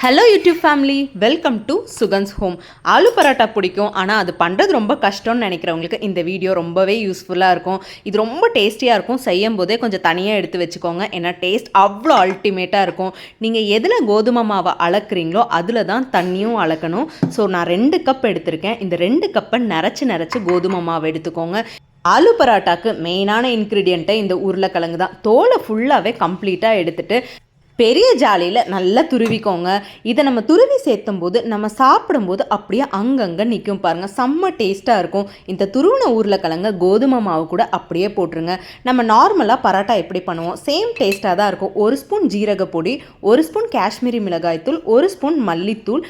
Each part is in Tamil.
Hello YouTube family, welcome to Sugan's home. Aloo paratha பிடிக்கும், ஆனால் அது பண்ணுறது ரொம்ப கஷ்டம்னு நினைக்கிறவங்களுக்கு இந்த வீடியோ ரொம்பவே யூஸ்ஃபுல்லாக இருக்கும். இது ரொம்ப டேஸ்டியாக இருக்கும். செய்யும் போதே கொஞ்சம் தனியாக எடுத்து வச்சுக்கோங்க, ஏன்னா டேஸ்ட் அவ்வளோ அல்டிமேட்டாக இருக்கும். நீங்கள் எதில் கோதுமை மாவை அளக்குறீங்களோ அதில் தான் தண்ணியும் அளக்கணும். ஸோ நான் 2 கப் எடுத்திருக்கேன். இந்த 2 கப்பை நிறச்சி கோதுமை மாவு எடுத்துக்கோங்க. ஆலு பரோட்டாக்கு மெயினான இன்க்ரீடியண்ட்டை இந்த உருளைக்கிழங்கு தான். தோலை ஃபுல்லாகவே கம்ப்ளீட்டாக எடுத்துகிட்டு பெரிய ஜாலியில் நல்லா துருவிக்கோங்க. இதை நம்ம துருவி சேர்த்தும் போது நம்ம சாப்பிடும்போது அப்படியே அங்கங்கே நிற்கும் பாருங்கள், செம்ம டேஸ்ட்டாக இருக்கும். இந்த துருவின உருளைக்கிழங்க கோதுமை மாவு கூட அப்படியே போட்டுருங்க. நம்ம நார்மலாக பரோட்டா எப்படி பண்ணுவோம், சேம் டேஸ்ட்டாக தான் இருக்கும். 1 ஸ்பூன் ஜீரக பொடி, 1 ஸ்பூன் காஷ்மீரி மிளகாய்த்தூள், 1 ஸ்பூன் மல்லித்தூள்,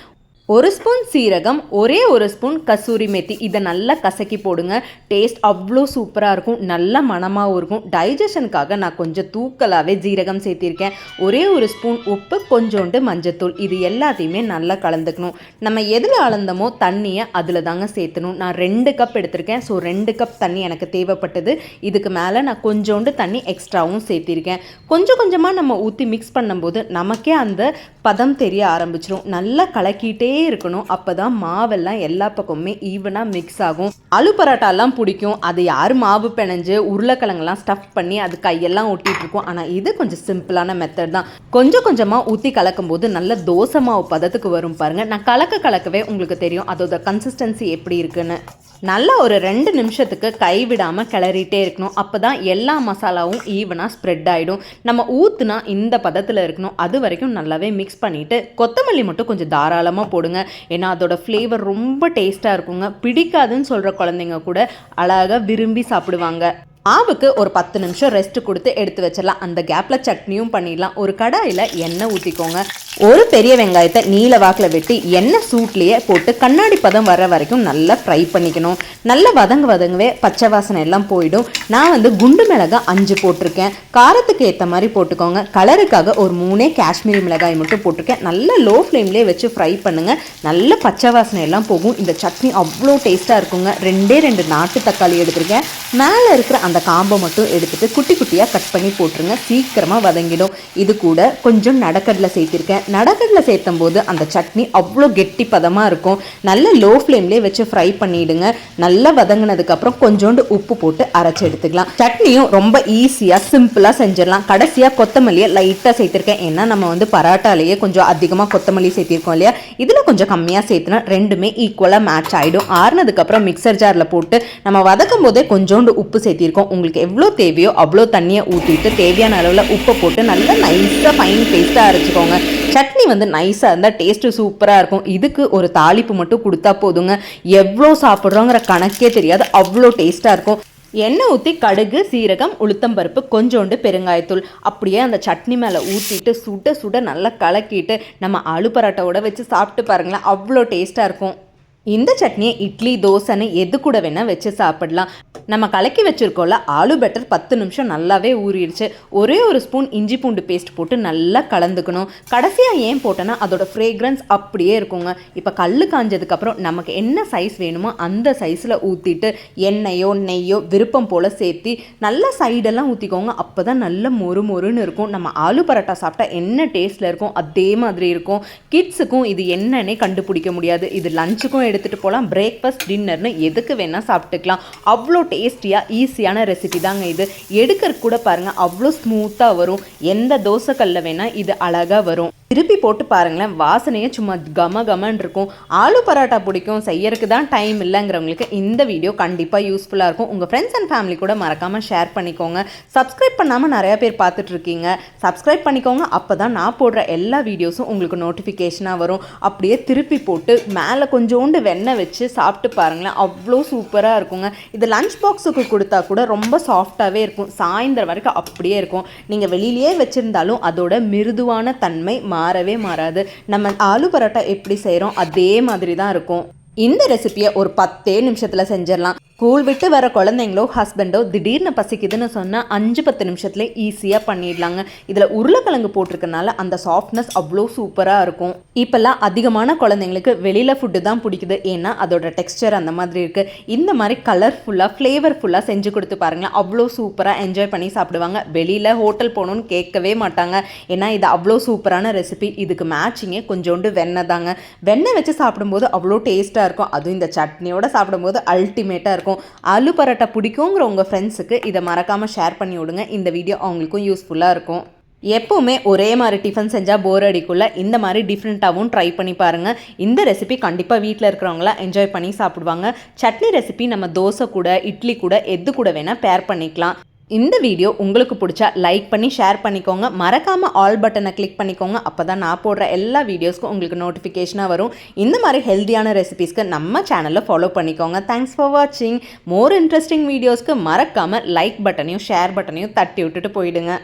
1 ஸ்பூன் சீரகம், ஒரே 1 ஸ்பூன் கசூரி மேத்தி. இதை நல்லா கசக்கி போடுங்க. டேஸ்ட் அவ்வளோ சூப்பராக இருக்கும், நல்ல மணமாகவும் இருக்கும். டைஜஷனுக்காக நான் கொஞ்சம் தூக்கலாகவே ஜீரகம் சேர்த்திருக்கேன். ஒரே 1 ஸ்பூன் உப்பு, கொஞ்சோண்டு மஞ்சத்தூள். இது எல்லாத்தையுமே நல்லா கலந்துக்கணும். நம்ம எதில் அளந்தமோ தண்ணியை அதில் தாங்க சேர்த்தணும். நான் 2 கப் எடுத்திருக்கேன். ஸோ 2 கப் தண்ணி எனக்கு தேவைப்பட்டது. இதுக்கு மேலே நான் கொஞ்சோண்டு தண்ணி எக்ஸ்ட்ராவும் சேர்த்திருக்கேன். கொஞ்சம் கொஞ்சமாக நம்ம ஊற்றி மிக்ஸ் பண்ணும்போது நமக்கே அந்த பதம் தெரிய ஆரம்பிச்சிடும். நல்லா கலக்கிட்டே இருக்கணும். அப்பதான் மாவெல்லாம் எல்லா பக்கமுமே ஈவனா மிக்ஸ் ஆகும். ஆலு பரோட்டாலாம் பிடிக்கும், அது யார் மாவு பிணைஞ்சு உருளைக்கிழங்கெல்லாம் ஸ்டஃப் பண்ணி அது கையெல்லாம் ஒட்டிட்டு இருக்கும். ஆனால் இது கொஞ்சம் சிம்பிளான மெத்தட் தான். கொஞ்சம் கொஞ்சமாக ஊற்றி கலக்கும் போது நல்ல தோசை மாவு பதத்துக்கு வரும் பாருங்க. நான் கலக்கவே உங்களுக்கு தெரியும் அதோட கன்சிஸ்டன்சி எப்படி இருக்குன்னு. நல்லா ஒரு 2 நிமிஷத்துக்கு கைவிடாமல் கிளறிட்டே இருக்கணும். அப்போ தான் எல்லா மசாலாவும் ஈவனாக ஸ்ப்ரெட் ஆகிடும். நம்ம ஊற்றுனா இந்த பதத்தில் இருக்கணும். அது வரைக்கும் நல்லாவே மிக்ஸ் பண்ணிவிட்டு கொத்தமல்லி மட்டும் கொஞ்சம் தாராளமாக போடுங்க. ஏன்னா அதோட ஃப்ளேவர் ரொம்ப டேஸ்ட்டாக இருக்குங்க. பிடிக்காதுன்னு சொல்கிற குழந்தைங்க கூட அழகாக விரும்பி சாப்பிடுவாங்க. மாவுக்கு ஒரு 10 நிமிஷம் ரெஸ்ட் கொடுத்து எடுத்து வச்சிடலாம். அந்த கேப்பில் சட்னியும் பண்ணிடலாம். ஒரு கடாயில் எண்ணெய் ஊற்றிக்கோங்க. ஒரு பெரிய வெங்காயத்தை நீல வாக்கில் வெட்டி எண்ணெய் சூட்லேயே போட்டு கண்ணாடி பதம் வர வரைக்கும் நல்லா ஃப்ரை பண்ணிக்கணும். நல்லா வதங்கவே பச்சை வாசனை எல்லாம் போயிடும். நான் குண்டு மிளகாய் 5 போட்டிருக்கேன். காரத்துக்கு ஏற்ற மாதிரி போட்டுக்கோங்க. கலருக்காக ஒரு 3 காஷ்மீரி மிளகாய் மட்டும் போட்டிருக்கேன். நல்லா லோ ஃப்ளேம்லேயே வச்சு ஃப்ரை பண்ணுங்கள். நல்ல பச்சை வாசனை எல்லாம் போகும். இந்த சட்னி அவ்வளோ டேஸ்ட்டாக இருக்குங்க. 2 நாட்டு தக்காளி எடுத்திருக்கேன். மேலே இருக்கிற அந்த காம்பை மட்டும் எடுத்துட்டு குட்டி குட்டியாக கட் பண்ணி போட்டுருங்க. சீக்கிரமாக வதங்கிடும். இது கூட கொஞ்சம் நடக்கடலை சேர்த்திருக்கேன். நடக்கடலை சேர்த்தும் போது அந்த சட்னி அவ்வளோ கெட்டி பதமாக இருக்கும். நல்ல லோ ஃப்ளேம்லேயே வச்சு ஃப்ரை பண்ணிவிடுங்க. நல்லா வதங்கினதுக்கப்புறம் கொஞ்சோண்டு உப்பு போட்டு அரைச்சி எடுத்துக்கலாம். சட்னியும் ரொம்ப ஈஸியாக சிம்பிளாக செஞ்சிடலாம். கடைசியாக கொத்தமல்லியை லைட்டாக சேர்த்திருக்கேன். ஏன்னா நம்ம பரோட்டாலேயே கொஞ்சம் அதிகமாக கொத்தமல்லி சேர்த்திருக்கோம் இல்லையா, இதில் கொஞ்சம் கம்மியாக சேர்த்துனா ரெண்டுமே ஈக்குவலாக மேட்ச் ஆகிடும். ஆறுனதுக்கப்புறம் மிக்சர் ஜாரில் போட்டு நம்ம வதக்கும் போதே கொஞ்சோண்டு உப்பு சேர்த்திருக்கோம். உங்களுக்கு எவ்வளோ தேவையோ அவ்வளோ தண்ணியை ஊற்றிட்டு தேவையான அளவில் உப்பை போட்டு நல்லா நைஸாக ஃபைன் பேஸ்ட்டாக அரைச்சிக்கோங்க. சட்னி நைஸாக இருந்தால் டேஸ்ட்டு சூப்பராக இருக்கும். இதுக்கு ஒரு தாளிப்பு மட்டும் கொடுத்தா போதுங்க. எவ்வளோ சாப்பிட்றோங்கிற கணக்கே தெரியாது, அவ்வளோ டேஸ்ட்டாக இருக்கும். எண்ணெய் ஊற்றி கடுகு, சீரகம், உளுத்தம்பருப்பு, கொஞ்சோண்டு பெருங்காயத்தூள் அப்படியே அந்த சட்னி மேலே ஊற்றிட்டு சுட நல்லா கலக்கிட்டு நம்ம ஆலு பரோட்டாவோட வச்சு சாப்பிட்டு பாருங்களேன், அவ்வளோ டேஸ்ட்டாக இருக்கும். இந்த சட்னியை இட்லி, தோசைன்னு எது கூட வேணால் வச்சு சாப்பிடலாம். நம்ம கலக்கி வச்சுருக்கோம்ல ஆலு பேட்டர் 10 நிமிஷம் நல்லாவே ஊறிடுச்சு. ஒரே 1 ஸ்பூன் இஞ்சி பூண்டு பேஸ்ட் போட்டு நல்லா கலந்துக்கணும். கடைசியாக ஏன் போட்டோன்னா அதோட ஃப்ரேக்ரன்ஸ் அப்படியே இருக்குங்க. இப்போ கல் காஞ்சதுக்கப்புறம் நமக்கு என்ன சைஸ் வேணுமோ அந்த சைஸில் ஊற்றிட்டு எண்ணெயோ நெய்யோ விருப்பம் போல் சேர்த்தி நல்லா சைடெல்லாம் ஊற்றிக்கோங்க. அப்போ தான் நல்ல மொறுன்னு இருக்கும். நம்ம ஆலு பரோட்டா சாப்பிட்டா என்ன டேஸ்ட்டில் இருக்கும் அதே மாதிரி இருக்கும். கிட்ஸுக்கும் இது என்னன்னே கண்டுபிடிக்க முடியாது. இது லஞ்சுக்கும் எடுத்துகிட்டு போகலாம், பிரேக்ஃபாஸ்ட், டின்னர்னு எதுக்கு வேணால் சாப்பிட்டுக்கலாம். அவ்வளோ டேஸ்டியாக ஈஸியான ரெசிபி தாங்க இது. எடுக்கிறது கூட பாருங்கள் அவ்வளோ ஸ்மூத்தாக வரும். எந்த தோசைக்கல்ல வேணால் இது அழகாக வரும். திருப்பி போட்டு பாருங்களேன், வாசனையே சும்மா கமன்னு இருக்கும். ஆலு பரோட்டா பிடிக்கும், செய்யறதுக்கு தான் டைம் இல்லைங்கிறவங்களுக்கு இந்த வீடியோ கண்டிப்பாக யூஸ்ஃபுல்லாக இருக்கும். உங்கள் ஃப்ரெண்ட்ஸ் அண்ட் ஃபேமிலி கூட மறக்காமல் ஷேர் பண்ணிக்கோங்க. சப்ஸ்கிரைப் பண்ணாமல் நிறையா பேர் பார்த்துட்ருக்கீங்க, சப்ஸ்கிரைப் பண்ணிக்கோங்க. அப்போ தான் நான் போடுற எல்லா வீடியோஸும் உங்களுக்கு நோட்டிஃபிகேஷனாக வரும். அப்படியே திருப்பி போட்டு மேலே கொஞ்சோண்டு வெண்ணெய் வச்சு சாப்பிட்டு பாருங்களேன், அவ்வளோ சூப்பராக இருக்குங்க. இது லஞ்ச் பாக்ஸுக்கு கொடுத்தா கூட ரொம்ப சாஃப்டாகவே இருக்கும். சாயந்தரம் வரைக்கும் அப்படியே இருக்கும். நீங்கள் வெளியிலேயே வச்சுருந்தாலும் அதோட மிருதுவான தன்மை மாறவே மாறாது. நம்ம ஆலு பரோட்டா எப்படி செய்கிறோம் அதே மாதிரி தான் இருக்கும். இந்த ரெசிபியை ஒரு 10 நிமிஷத்தில் செஞ்சிடலாம். ஸ்கூல் விட்டு வர குழந்தைங்களோ ஹஸ்பண்டோ திடீர்னு பசிக்குதுன்னு சொன்னால் 5-10 நிமிஷத்துல ஈஸியாக பண்ணிடலாங்க. இதில் உருளைக்கிழங்கு போட்டிருக்கனால அந்த சாஃப்ட்னஸ் அவ்வளோ சூப்பராக இருக்கும். இப்போல்லாம் அதிகமான குழந்தைங்களுக்கு வெளியில் ஃபுட்டு தான் பிடிக்குது. ஏன்னா அதோட டெக்ஸ்டர் அந்த மாதிரி இருக்குது. இந்த மாதிரி கலர்ஃபுல்லாக ஃப்ளேவர்ஃபுல்லாக செஞ்சு கொடுத்து பாருங்களேன், அவ்வளோ சூப்பராக என்ஜாய் பண்ணி சாப்பிடுவாங்க. வெளியில் ஹோட்டல் போகணுன்னு கேட்கவே மாட்டாங்க. ஏன்னா இது அவ்வளோ சூப்பரான ரெசிபி. இதுக்கு மேட்சிங்கே கொஞ்சோண்டு வெண்ணெய் தாங்க. வெண்ணெய் வச்சு சாப்பிடும்போது அவ்வளோ டேஸ்ட்டாக இருக்கும். அதுவும் இந்த சட்னியோடு சாப்பிடும்போது அல்டிமேட்டாக இருக்கும். ஆலு பரோட்டா பிடிக்குங்கிற உங்கள் ஃப்ரெண்ட்ஸுக்கு இதை மறக்காமல் ஷேர் பண்ணி விடுங்க. இந்த வீடியோ அவங்களுக்கும் யூஸ்ஃபுல்லாக இருக்கும். எப்போவுமே ஒரே மாதிரி டிஃபன் செஞ்சால் போர் அடிக்குள்ள, இந்த மாதிரி டிஃப்ரெண்ட்டாகவும் ட்ரை பண்ணி பாருங்கள். இந்த ரெசிபி கண்டிப்பாக வீட்டில் இருக்கிறவங்களாம் என்ஜாய் பண்ணி சாப்பிடுவாங்க. சட்னி ரெசிபி நம்ம தோசை கூட, இட்லி கூட, எது கூட வேணால் பேர் பண்ணிக்கலாம். இந்த வீடியோ உங்களுக்கு பிடிச்சா லைக் பண்ணி ஷேர் பண்ணிக்கோங்க. மறக்காமல் ஆல் பட்டனை கிளிக் பண்ணிக்கோங்க. அப்போ தான் நான் போடுற எல்லா வீடியோஸ்க்கும் உங்களுக்கு நோட்டிஃபிகேஷனாக வரும். இந்த மாதிரி ஹெல்த்தியான ரெசிபீஸ்க்கு நம்ம சேனலில் ஃபாலோ பண்ணிக்கோங்க. தேங்க்ஸ் ஃபார் வாட்சிங். மோர் இன்ட்ரெஸ்டிங் வீடியோஸ்க்கு மறக்காமல் லைக் பட்டனையும் ஷேர் பட்டனையும் தட்டி விட்டுட்டு போயிடுங்க.